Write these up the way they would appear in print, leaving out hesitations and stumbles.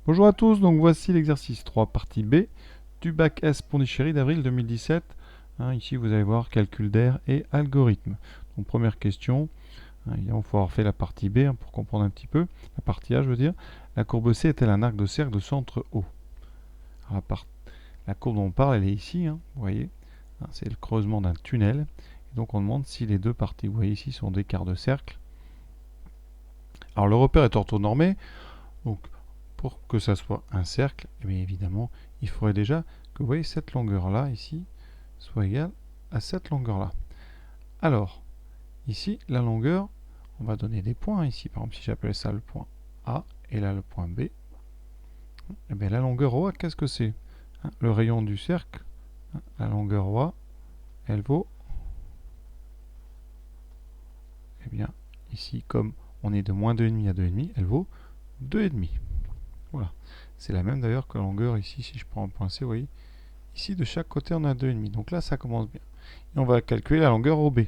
Bonjour à tous, donc voici l'exercice 3, partie B du bac S Pondichéry d'avril 2017. Ici, vous allez voir calcul d'air et algorithme. Donc, première question, il va falloir faire la partie B pour comprendre un petit peu. La partie A, je veux dire. La courbe C est-elle un arc de cercle de centre O? Alors, la courbe dont on parle, elle est ici, vous voyez. C'est le creusement d'un tunnel. Et donc, on demande si les deux parties, vous voyez ici, sont des quarts de cercle. Alors, le repère est orthonormé. Donc, pour que ça soit un cercle, eh bien évidemment, il faudrait déjà que vous voyez cette longueur-là, ici, soit égale à cette longueur-là. Alors, ici, la longueur, on va donner des points ici. Par exemple, si j'appelle ça le point A et là le point B, eh bien la longueur OA, qu'est-ce que c'est? Le rayon du cercle, la longueur OA, elle vaut, eh bien, ici, comme on est de moins 2,5 à 2,5, elle vaut 2,5. Voilà. C'est la même d'ailleurs que la longueur ici, si je prends un point C, vous voyez. Ici, de chaque côté, on a 2,5. Donc là, ça commence bien. Et on va calculer la longueur OB.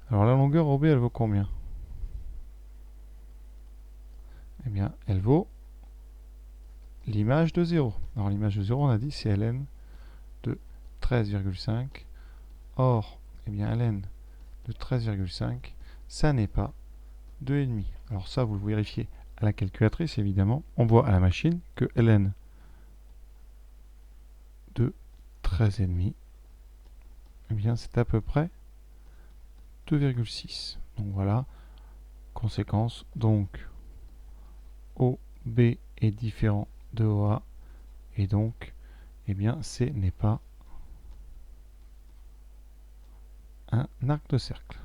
Alors la longueur OB, elle vaut combien? Eh bien, elle vaut l'image de 0. Alors l'image de 0, on a dit, c'est ln de 13,5. Or, eh bien, ln de 13,5, ça n'est pas 2,5. Alors ça, vous le vérifiez à la calculatrice, évidemment. On voit à la machine que ln de 13,5, eh bien, c'est à peu près 2,6. Donc voilà, conséquence. Donc, OB est différent de OA et donc, eh bien, C n'est pas un arc de cercle.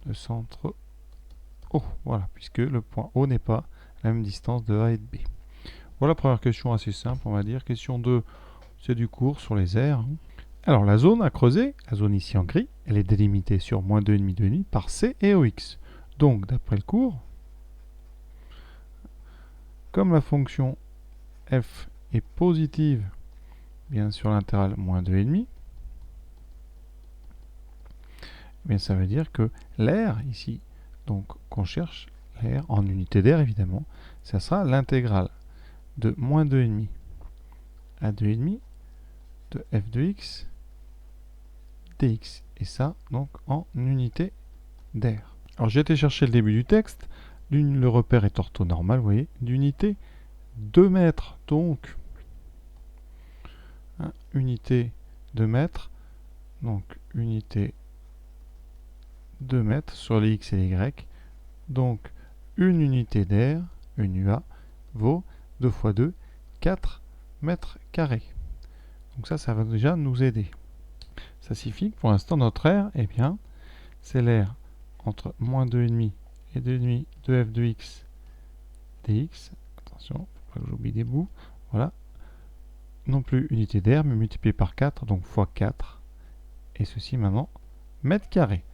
Le centre O, voilà, puisque le point O n'est pas la même distance de A et de B. Voilà, première question assez simple, on va dire. Question 2, c'est du cours sur les aires. Alors, la zone à creuser, la zone ici en gris, elle est délimitée sur moins 2,5, 2,5 par C et OX. Donc, d'après le cours, comme la fonction f est positive, bien sur l'intervalle moins 2,5, mais ça veut dire que l'air ici, donc qu'on cherche, l'air en unité d'air évidemment, ça sera l'intégrale de moins 2,5 à 2,5 de f de x dx. Et ça, donc en unité d'air. Alors j'ai été chercher le début du texte. Le repère est orthonormal, vous voyez, d'unité 2 mètres. Donc, unité de mètres, donc unité 2 mètres sur les x et les y. Donc, une unité d'air, une UA, vaut 2 fois 2, 4 mètres carrés. Donc ça va déjà nous aider. Ça signifie que pour l'instant, notre air, eh bien, c'est l'air entre moins 2,5 et 2,5 de f de x dx. Attention, faut pas que j'oublie des bouts. Voilà. Non plus unité d'air, mais multiplié par 4, donc fois 4. Et ceci maintenant, mètres carrés.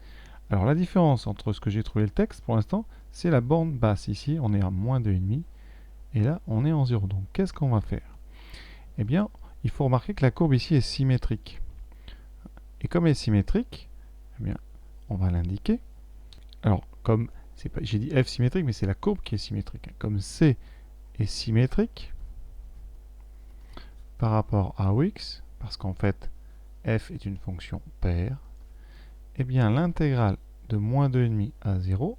Alors la différence entre ce que j'ai trouvé le texte pour l'instant, c'est la borne basse. Ici, on est à moins 2,5 et là, on est en 0. Donc qu'est-ce qu'on va faire? Eh bien, il faut remarquer que la courbe ici est symétrique. Et comme elle est symétrique, eh bien, on va l'indiquer. Alors, comme j'ai dit f symétrique, mais c'est la courbe qui est symétrique. Comme C est symétrique par rapport à OX, parce qu'en fait, f est une fonction paire, eh bien, l'intégrale de moins 2,5 à 0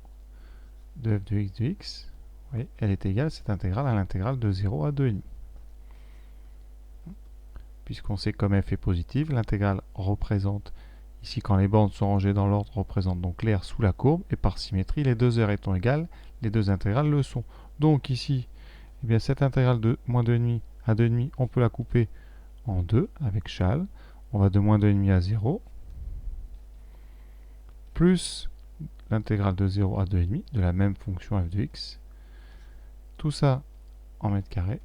de f de x, voyez, elle est égale, cette intégrale, à l'intégrale de 0 à 2,5. Puisqu'on sait comme f est positive, l'intégrale représente, ici quand les bornes sont rangées dans l'ordre, représente donc l'air sous la courbe, et par symétrie, les deux aires étant égales, les deux intégrales le sont. Donc ici, eh bien, cette intégrale de moins 2,5 à 2,5, on peut la couper en deux avec Châle. On va de moins 2,5 à 0, plus l'intégrale de 0 à 2,5 de la même fonction f de x. Tout ça en mètres carrés.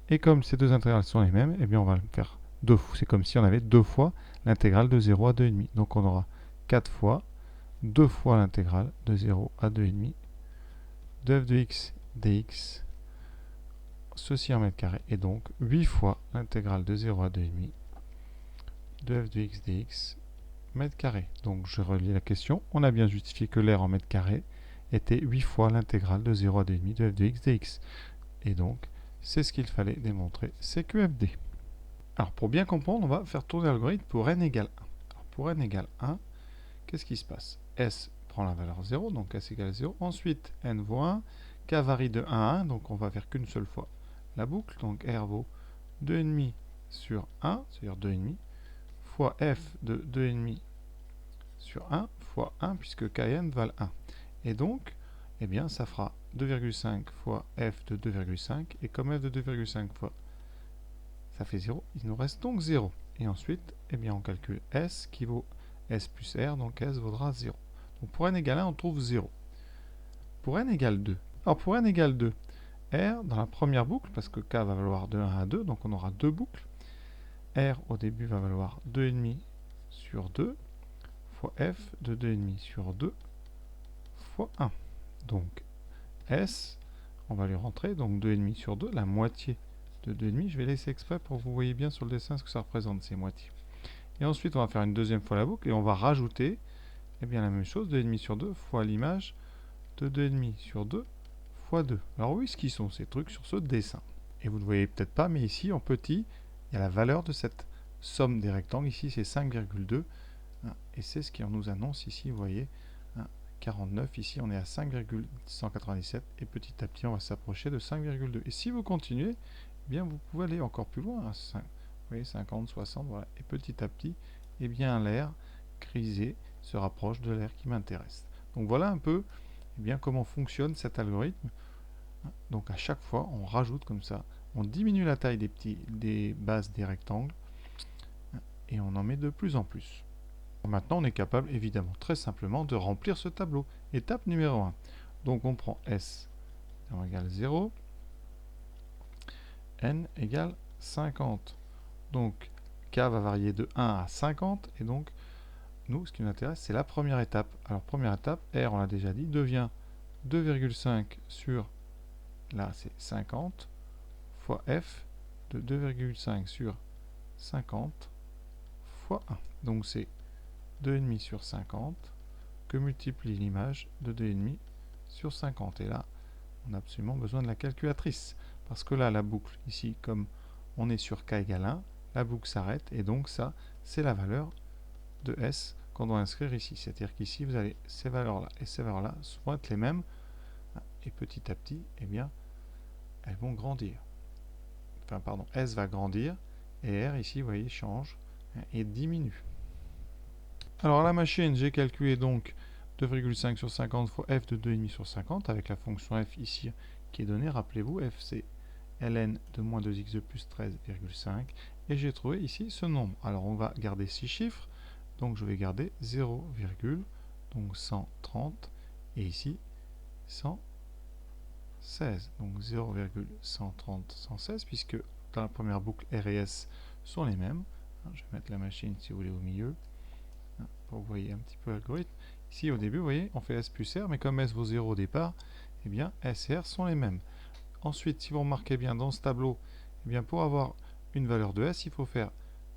Et comme ces deux intégrales sont les mêmes, eh bien on va le faire deux fois. C'est comme si on avait deux fois l'intégrale de 0 à 2,5. Donc on aura 4 fois, 2 fois l'intégrale de 0 à 2,5 de f de x dx, ceci en mètres carrés. Et donc 8 fois l'intégrale de 0 à 2,5 de f de x dx mètres carrés. Donc je relis la question. On a bien justifié que l'air en mètres carrés était 8 fois l'intégrale de 0 à 2,5 de f de x dx. Et donc, c'est ce qu'il fallait démontrer, c'est QFD. Alors, pour bien comprendre, on va faire tourner l'algorithme pour n égale 1. Alors, pour n égale 1, qu'est-ce qui se passe? S prend la valeur 0, donc S égale 0. Ensuite, n vaut 1, K varie de 1 à 1, donc on va faire qu'une seule fois la boucle. Donc R vaut 2,5 sur 1, c'est-à-dire 2,5, fois F de 2,5 sur 1, fois 1, puisque K et N valent 1. Et donc, eh bien, ça fera 2,5 fois F de 2,5, et comme F de 2,5 fois ça fait 0, il nous reste donc 0. Et ensuite, eh bien, on calcule S qui vaut S plus R, donc S vaudra 0. Donc pour n égale 1, on trouve 0. Pour n égale 2. Alors pour n égale 2, R dans la première boucle, parce que K va valoir de 1 à 2, donc on aura deux boucles. R au début va valoir 2,5 sur 2, fois F de 2,5 sur 2, fois 1. Donc S, on va lui rentrer, donc 2,5 sur 2, la moitié de 2,5. Je vais laisser exprès pour que vous voyez bien sur le dessin ce que ça représente, ces moitiés. Et ensuite, on va faire une deuxième fois la boucle, et on va rajouter eh bien, la même chose, 2,5 sur 2, fois l'image de 2,5 sur 2, fois 2. Alors où est-ce qu'ils sont ces trucs sur ce dessin? Et vous ne voyez peut-être pas, mais ici, en petit, il y a la valeur de cette somme des rectangles. Ici, c'est 5,2. Et c'est ce qui nous annonce ici, vous voyez, 49. Ici, on est à 5,197. Et petit à petit, on va s'approcher de 5,2. Et si vous continuez, eh bien, vous pouvez aller encore plus loin. Vous voyez, 50, 60, voilà. Et petit à petit, eh bien, l'air grisé se rapproche de l'air qui m'intéresse. Donc voilà un peu eh bien, comment fonctionne cet algorithme. Donc à chaque fois, on rajoute comme ça, on diminue la taille des bases des rectangles et on en met de plus en plus. Maintenant, on est capable, évidemment, très simplement, de remplir ce tableau. Étape numéro 1. Donc on prend S égale 0, N égale 50. Donc K va varier de 1 à 50 et donc nous, ce qui nous intéresse, c'est la première étape. Alors, première étape, R, on l'a déjà dit, devient 2,5 sur, là, c'est 50, fois F de 2,5 sur 50 fois 1. Donc, c'est 2,5 sur 50 que multiplie l'image de 2,5 sur 50. Et là, on a absolument besoin de la calculatrice. Parce que là, la boucle, ici, comme on est sur K égale 1, la boucle s'arrête. Et donc, ça, c'est la valeur de S qu'on doit inscrire ici. C'est-à-dire qu'ici, vous avez ces valeurs-là et ces valeurs-là vont être les mêmes. Et petit à petit, eh bien, elles vont grandir. Enfin, pardon, S va grandir et R, ici, vous voyez, change et diminue. Alors, à la machine, j'ai calculé donc 2,5 sur 50 fois F de 2,5 sur 50 avec la fonction F ici qui est donnée. Rappelez-vous, F, c'est ln de moins 2x de plus 13,5. Et j'ai trouvé ici ce nombre. Alors, on va garder 6 chiffres. Donc je vais garder 0, donc 130 et ici 116. Donc 0,130, 116 puisque dans la première boucle R et S sont les mêmes. Je vais mettre la machine si vous voulez au milieu pour que vous voyez un petit peu l'algorithme. Ici au début, vous voyez, on fait S plus R, mais comme S vaut 0 au départ, eh bien S et R sont les mêmes. Ensuite, si vous remarquez bien dans ce tableau, eh bien pour avoir une valeur de S, il faut faire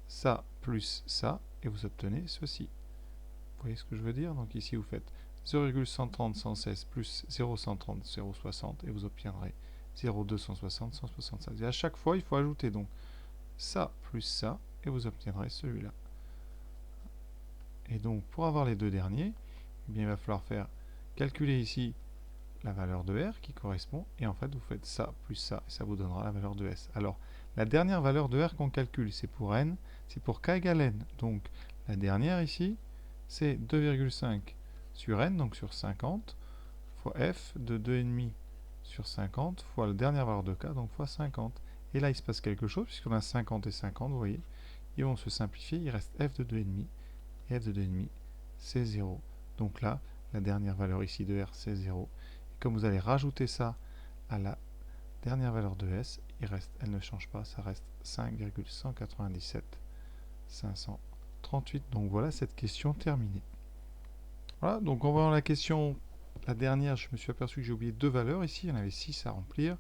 ça plus ça, et vous obtenez ceci. Vous voyez ce que je veux dire? Donc ici, vous faites 0,130, 116 plus 0,130, 0,60, et vous obtiendrez 0,260, 176. Et à chaque fois, il faut ajouter donc ça plus ça, et vous obtiendrez celui-là. Et donc, pour avoir les deux derniers, eh bien, il va falloir calculer ici la valeur de R qui correspond, et en fait, vous faites ça plus ça, et ça vous donnera la valeur de S. Alors, la dernière valeur de R qu'on calcule, c'est pour N, c'est pour K égale N. Donc, la dernière ici, c'est 2,5 sur N, donc sur 50, fois F de 2,5 sur 50, fois la dernière valeur de K, donc fois 50. Et là, il se passe quelque chose, puisqu'on a 50 et 50, vous voyez. Ils vont se simplifier, il reste F de 2,5, et F de 2,5, c'est 0. Donc là, la dernière valeur ici de R, c'est 0. Et comme vous allez rajouter ça à la dernière valeur de S, elle ne change pas, ça reste 5,197 538. Donc voilà cette question terminée. Voilà, donc en voyant la question, la dernière, je me suis aperçu que j'ai oublié deux valeurs ici, il y en avait 6 à remplir.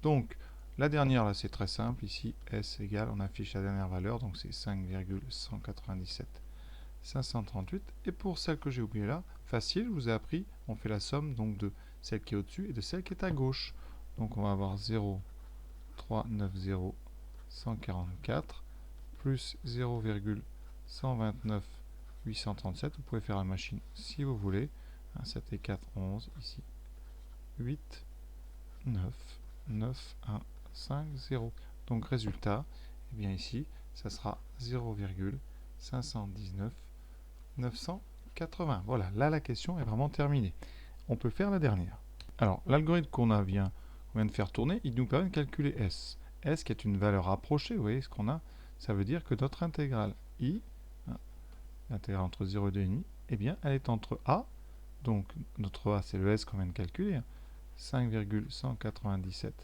Donc la dernière là c'est très simple, ici S égale, on affiche la dernière valeur, donc c'est 5,197 538. Et pour celle que j'ai oubliée là, facile, je vous ai appris, on fait la somme donc de celle qui est au-dessus et de celle qui est à gauche. Donc on va avoir 0,390 144 plus 0,129 837. Vous pouvez faire la machine si vous voulez. 7 et 4, 11 ici. 8, 9, 9, 1, 5, 0. Donc résultat, eh bien ici, ça sera 0,519 980. Voilà, là la question est vraiment terminée. On peut faire la dernière. Alors, l'algorithme qu'on vient de faire tourner, il nous permet de calculer S. S qui est une valeur approchée, vous voyez ce qu'on a, ça veut dire que notre intégrale I, l'intégrale entre 0 et 2,5, eh bien, elle est entre A, donc notre A c'est le S qu'on vient de calculer, 5,197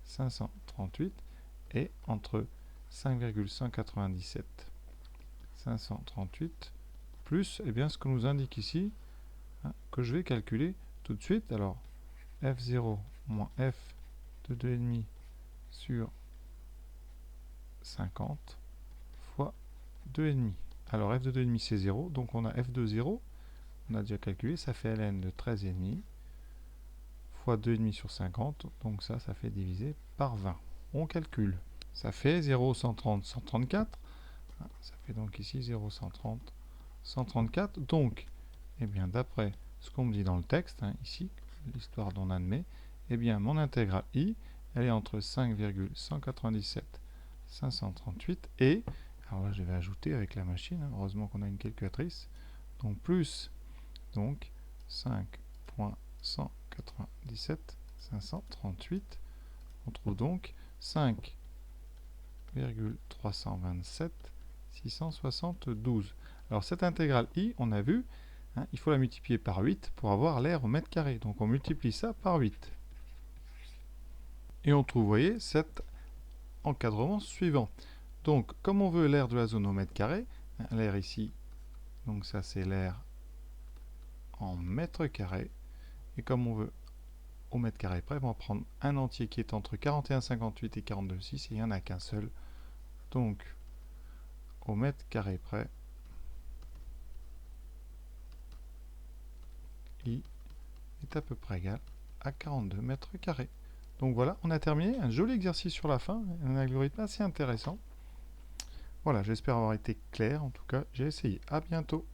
538, et entre 5,197 538 plus eh bien, ce que nous indique ici, que je vais calculer tout de suite. Alors, F0 moins F de 2,5 sur 50 fois 2,5. Alors, F de 2,5 c'est 0, donc on a F de 0, on a déjà calculé, ça fait ln de 13,5 fois 2,5 sur 50, donc ça fait divisé par 20. On calcule, ça fait 0,130, 134, ça fait donc ici 0,130, 134, donc, eh bien d'après ce qu'on me dit dans le texte, ici, l'histoire d'on admet, eh bien mon intégrale I, elle est entre 5,197 538 et, alors là je vais ajouter avec la machine, heureusement qu'on a une calculatrice, donc plus, donc 5,197 538, on trouve donc 5,327 672. Alors cette intégrale I, on a vu, il faut la multiplier par 8 pour avoir l'air au mètre carré. Donc on multiplie ça par 8. Et on trouve, vous voyez, cet encadrement suivant. Donc comme on veut l'air de la zone au mètre carré, l'air ici, donc ça c'est l'air en mètres carrés. Et comme on veut au mètre carré près, on va prendre un entier qui est entre 41,58 et 42,6 et il n'y en a qu'un seul. Donc au mètre carré près, I est à peu près égal à 42 mètres carrés. Donc voilà, on a terminé. Un joli exercice sur la fin, un algorithme assez intéressant. Voilà, j'espère avoir été clair. En tout cas, j'ai essayé. À bientôt.